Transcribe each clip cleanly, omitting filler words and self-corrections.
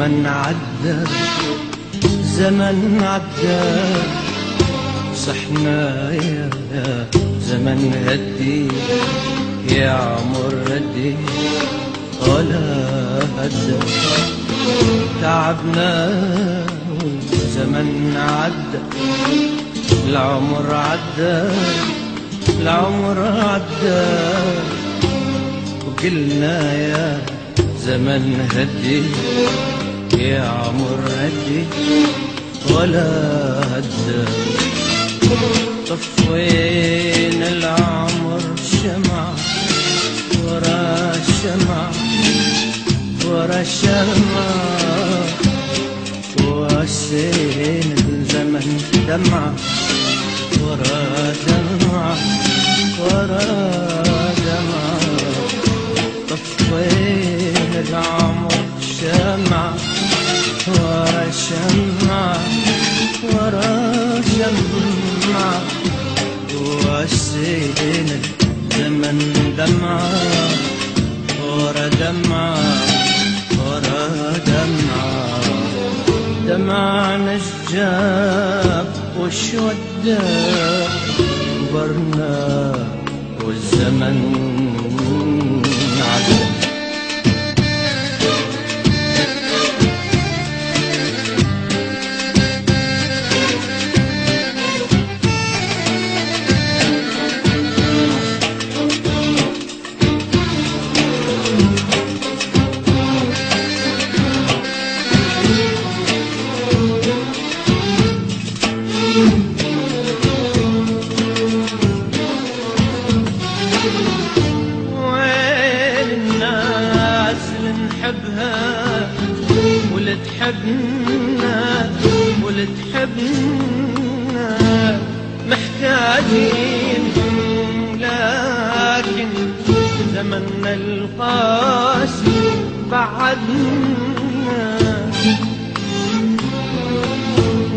زمن عدى زمن عدى صحنا يا زمن هدي يا عمر هدي ولا هدى تعبنا والزمن عدى العمر عدى العمر عدى وقلنا يا زمن هدي يا عمر هدي ولا هدى طفينا العمر شمع ورا الشمع ورا الشمع وسين الزمن دمع ورا دمع ورا دمع طفينا العمر شمع ورا الشمع ورا شمع وسين الزمن دمع ورا دمع ورا دمع دمع نشجاب وشودة كبرنا والزمن عدى تحبنا ولتحبنا محتاجين لكن زمننا القاسي بعدنا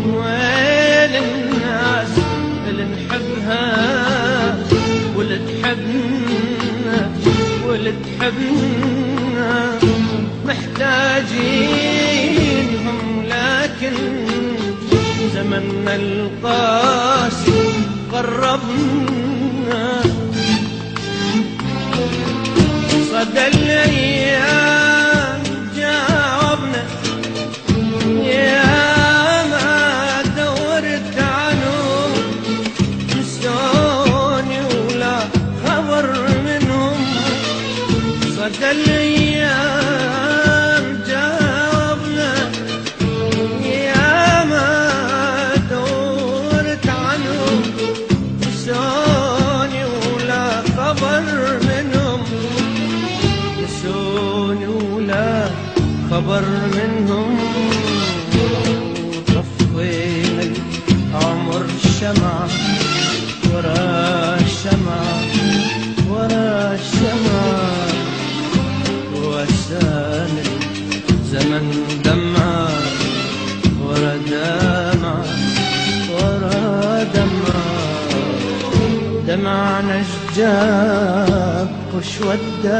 وين الناس اللي نحبها ولتحبنا ولتحبنا محتاجينهم لكن زمننا القاسي قربنا صدى الأيام جاوبنا يا ما دورت عنهم نسوني ولا خبر منهم صدى الأيام جاوبنا يا ما دورت عنهم نسوني ولا خبر منهم نسوني ولا خبر منهم طفينا العمر شمع ورا الشمع ورا الشمع وسان الزمن دمع ورا دمع ورا دمع دمع نشجاب وشودة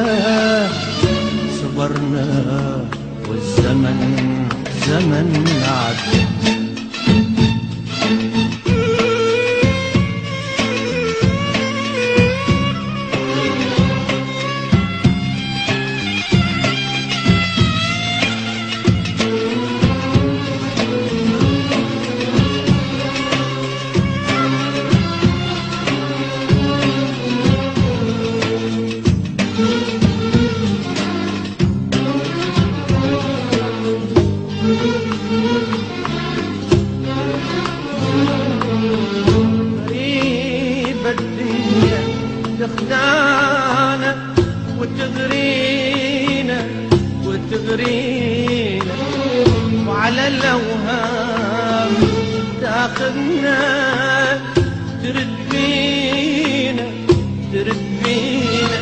صبرنا والزمن زمن عدى تخدعنا وتغرينا وتغرينا وعلى الأوهام تاخذنا ترد بينا ترد بينا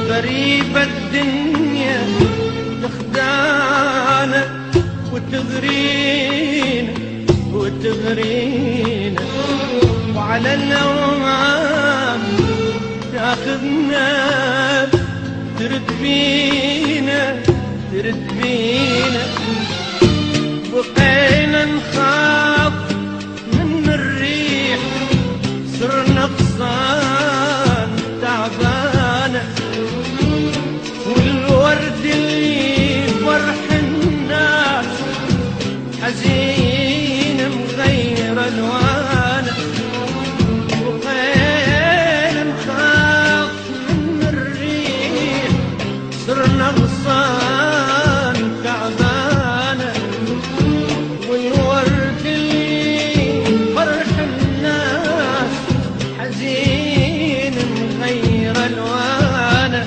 غريبة الدنيا تخدعنا وتغرينا وتغرينا وعلى الأوهام تاخذنا ترد بينا ترد بينا، بقينا نخاف من الريح، صرنا غصان تعبانة، والورد اللي فرح الناس حزين مغير الوانه. بقينا نخاف من الريح، صرنا غصان تعبانة، والورد اللي فرح الناس حزين مغير الوانه،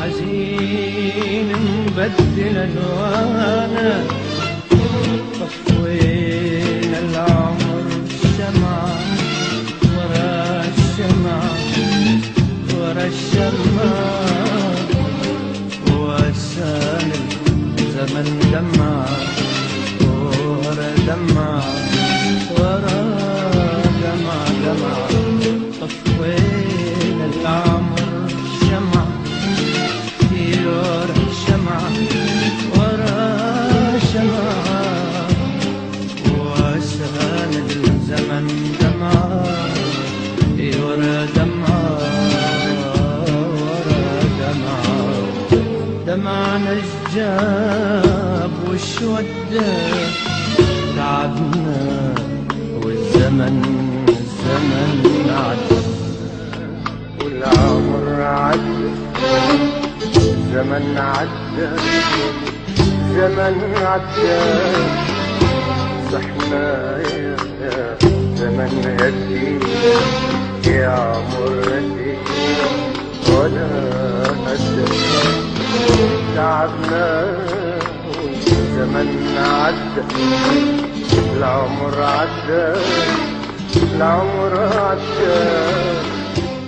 حزين مبدل الوانه. طفينا العمر الشمعة ورا الشمعة ورا الشمعة، وسال الزمن دمعة ورا دمعة ورا دمعة دمعة. طفينا العمر الشمعة ورا الشمعة ورا الشمعة، وسال الزمن دمعة ورا دمعة ورا دمعة. دمعنا الجاب والشودة تعبنا، والزمن عدى، والعمر عدى، الزمن عدى، الزمن عدى. صحنا يا زمن هدي، يا عمر هدي ولا هدى. تعبنا والزمن عدى، العمر عدى، العمر عدى،